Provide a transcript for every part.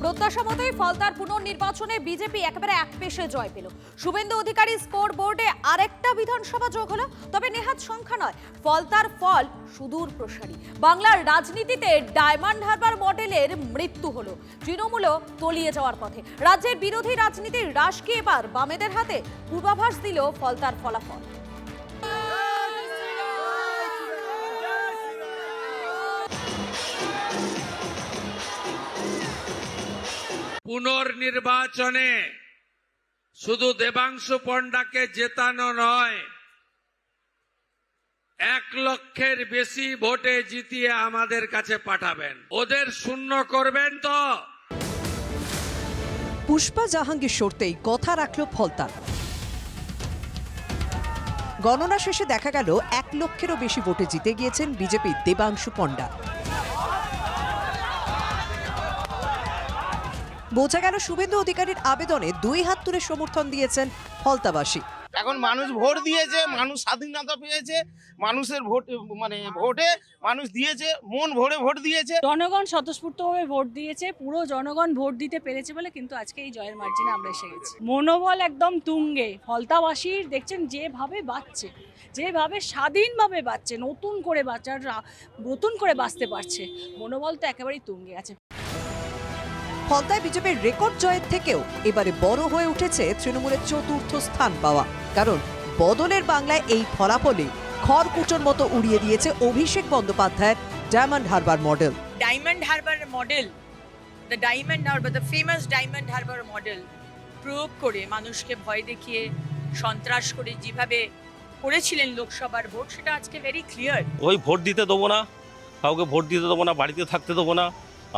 প্রত্যাশা মতোই ফলতার পুনর্নির্বাচনে বিজেপি একেবারে একপেশে জয় পেল। শুভেন্দু অধিকারী স্কোর বোর্ডে আরেকটা বিধানসভা যোগ হলো, তবে নেহাত সংখ্যা নয়, ফলতার ফল সুদূর প্রসারী। বাংলার রাজনীতিতে ডায়মন্ড হারবার মডেলের মৃত্যু হলো, তৃণমূলও তলিয়ে যাওয়ার পথে। রাজ্যের বিরোধী রাজনীতির রাশ কি এবার বামেদের হাতে? পূর্বাভাস দিল ফলতার ফলাফল। পুনর্নির্বাচনে শুধু দেবাংশু পণ্ডাকে জেতানো নয়, 1 লক্ষের বেশি ভোটে জিতিয়ে আমাদের কাছে পাঠাবেন। ওদের শূন্য করবেন তো? পুষ্পা জাহাঙ্গীর সরতেই কথা রাখল ফলতা। গণনা শেষে দেখা গেল 1 লক্ষেরও বেশি ভোটে জিতে গিয়েছেন বিজেপির দেবাংশু পণ্ডা। বোঝা গেল শুভেন্দু অধিকারীর আবেদনে 2 হাত তুলে সমর্থন দিয়েছেন ফলতাবাসী। এখন মানুষ ভোট দিয়েছে, মানুষ স্বাধীনতা পেয়েছে, মানুষের ভোট ভোটে মানুষ দিয়েছে, মন ভরে ভোট দিয়েছে। জনগণ স্বতঃস্ফূর্তভাবে ভোট দিয়েছে, পুরো জনগণ ভোট দিতে পেরেছে বলে কিন্তু আজকে এই জয়ের মার্জিনে আমরা এসে গেছি। মনোবল একদম তুঙ্গে। ফলতাবাসীর দেখছেন যেভাবে বাঁচছে, যেভাবে স্বাধীনভাবে বাঁচছে, নতুন করে বাচ্চারা নতুন করে বাঁচতে পারছে, মনোবল তো একেবারেই তুঙ্গে আছে। ফলতায় বিজেপির রেকর্ড জয়ের থেকেও এবারে বড় হয়ে উঠেছে তৃণমূলের 4র্থ স্থান পাওয়া। কারণ বদলের বাংলায় এই ফলাফলে খড়কুটোর মতো উড়িয়ে দিয়েছে অভিষেক বন্দ্যোপাধ্যায়ের diamond Harbour model. Diamond Harbour model, the famous Diamond Harbour model প্রয়োগ করে মানুষকে ভয় দেখিয়ে সন্ত্রাস করে যেভাবে করেছিলেন লোকসভার ভোট, সেটা আজকে ভেরি ক্লিয়ার। ওই ভোট দিতে দেবো না, কাউকে ভোট দিতে দেবো না, বাড়িতে থাকতে দেবো না,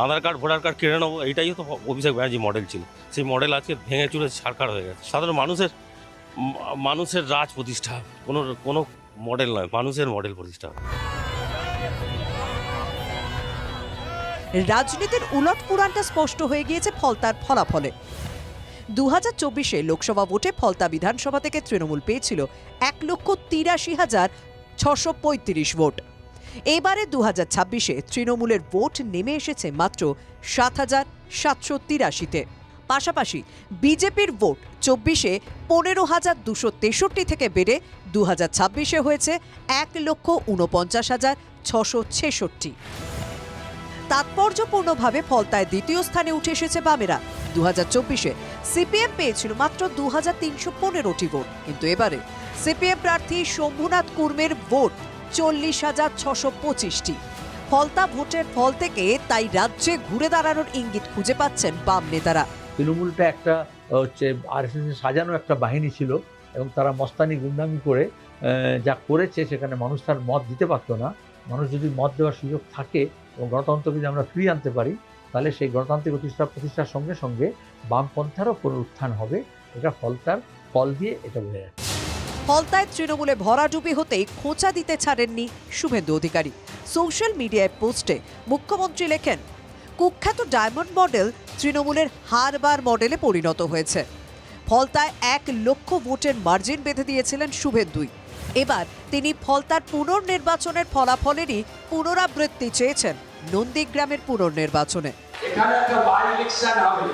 আধার কার্ড ভোটার কার্ড কেড়ে নেবো, এইটাই তো অভিষেক ব্যানার্জি মডেল ছিল। সেই মডেল আজকে ভেঙে চুরে ছারখার হয়ে গেছে। সাধারণ মানুষের রাজ প্রতিষ্ঠা, কোনো মডেল নয়, মানুষের মডেল প্রতিষ্ঠা। রাজনীতির উলট পুরাণটা স্পষ্ট হয়ে গিয়েছে ফলতার ফলাফলে। 2024-এ লোকসভা ভোটে ফলতা বিধানসভা থেকে তৃণমূল পেয়েছিল 1,83,635 ভোট। এবারে 2026-এ তৃণমূলের ভোট নেমে এসেছে মাত্র 7,783-তে। পাশাপাশি বিজেপির ভোট 24-এ 15,263 থেকে বেড়ে 2026-এ হয়েছে 1,49,666। তাৎপর্যপূর্ণভাবে ফলতায় দ্বিতীয় স্থানে উঠে এসেছে বামেরা। 2024-এ সিপিএম পেয়েছিল মাত্র 2,315টি ভোট, কিন্তু এবারে সিপিএম প্রার্থী শম্ভুনাথ কুর্মের ভোট 40,625টি। ফলতা ভোটের ফল থেকে তাই রাজ্যে ঘুরে দাঁড়ানোর ইঙ্গিত খুঁজে পাচ্ছেন বাম নেতারা। তৃণমূলটা একটা আরএসএস সাজানো একটা বাহিনী ছিল এবং তারা মস্তানি গুন্ডামি করে যা করেছে সেখানে মানুষ তার মত দিতে পারতো না। মানুষ যদি মত দেওয়ার সুযোগ থাকে এবং গণতন্ত্রকে যদি আমরা ফিরিয়ে আনতে পারি, তাহলে সেই গণতান্ত্রিক প্রতিষ্ঠার সঙ্গে সঙ্গে বামপন্থারও পুনরুত্থান হবে। এটা ফলতার ফল দিয়ে এটা বোঝা যাচ্ছে। ফলতায় তৃণমূলে ভরাডুবি হতেই খোঁচা দিতে ছাড়েননি শুভেন্দু অধিকারী। সোশ্যাল মিডিয়ায় পোস্টে মুখ্যমন্ত্রী লেখেন, কুখ্যাত ডায়মন্ড মডেল তৃণমূলের হারবার মডেলে পরিণত হয়েছে। ফলতায় 1 লক্ষ ভোটের মার্জিন বেঁধে দিয়েছিলেন শুভেন্দুই। এবার তিনি ফলতার পুনর্নির্বাচনের ফলাফলেরই পুনরাবৃত্তি চেয়েছেন নন্দীগ্রামের পুনর্নির্বাচনে। এখানে একটা বাই ইলেকশন হবে,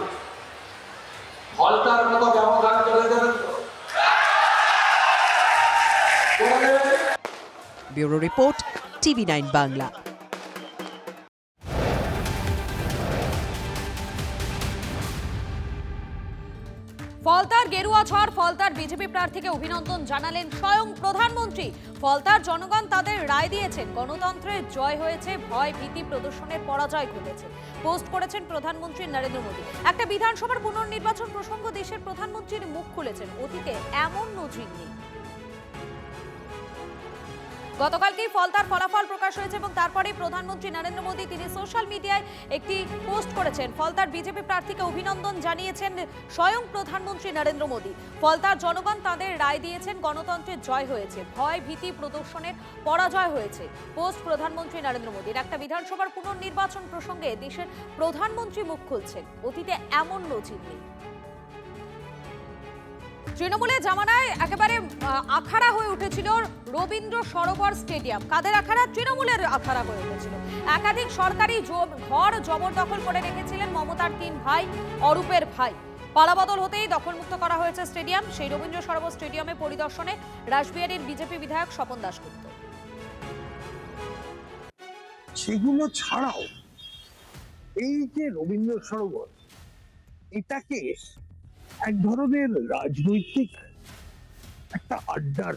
ফলতার মতো ব্যবধান করে দেবেন তো? Bureau report, TV9 Bangla. ফলতার গেরুয়া ঝড়, ফলতার বিজেপি প্রার্থীকে অভিনন্দন জানালেন স্বয়ং প্রধানমন্ত্রী। ফলতার জনগণ তাদের রায় দিয়েছেন, গণতন্ত্রের জয় হয়েছে, ভয় ভীতি প্রদর্শনের পরাজয় ঘটেছে, পোস্ট করেছেন প্রধানমন্ত্রী নরেন্দ্র মোদী। একটা বিধানসভার পুনর্নির্বাচন প্রসঙ্গ দেশের প্রধানমন্ত্রীর মুখ খুলেছেন, অতীতে এমন নজির নেই। গতকালকেই ফলতার ফলাফল প্রকাশ হয়েছে এবং তারপরে প্রধানমন্ত্রী নরেন্দ্র মোদী তিনি সোশ্যাল মিডিয়ায় একটি পোস্ট করেছেন। ফলতার বিজেপি প্রার্থীকে অভিনন্দন জানিয়েছেন স্বয়ং প্রধানমন্ত্রী নরেন্দ্র মোদী। ফলতার জনগণ তাদের রায় দিয়েছেন, গণতন্ত্রের জয় হয়েছে, ভয় ভীতি প্রদর্শনের পরাজয় হয়েছে, পোস্ট প্রধানমন্ত্রী নরেন্দ্র মোদীর। একটা বিধানসভার পুনর্নির্বাচন প্রসঙ্গে দেশের প্রধানমন্ত্রী মুখ খুলছেন, অতীতে এমন নজির নেই। তৃণমূলের জামানায় একেবারে আখাড়া হয়ে উঠেছিল রবীন্দ্র সরোবর স্টেডিয়াম। কাদের আখাড়া? তৃণমূলের আখাড়া হয়ে উঠেছিল। একাধিক সরকারি ঘর জবরদখল করে রেখেছিলেন মমতার 3 ভাই, অরূপের ভাই। পালাবদল হতেই দখলমুক্ত করা হয়েছে স্টেডিয়াম। সেই রবীন্দ্র সরোবর স্টেডিয়ামে পরিদর্শনে রাসবিহারীর বিজেপি বিধায়ক স্বপন দাশগুপ্ত। সেগুলো ছাড়াও এই যে রবীন্দ্র সরোবর, এটাকে এক ধরনের রাজনৈতিক একটা আড্ডার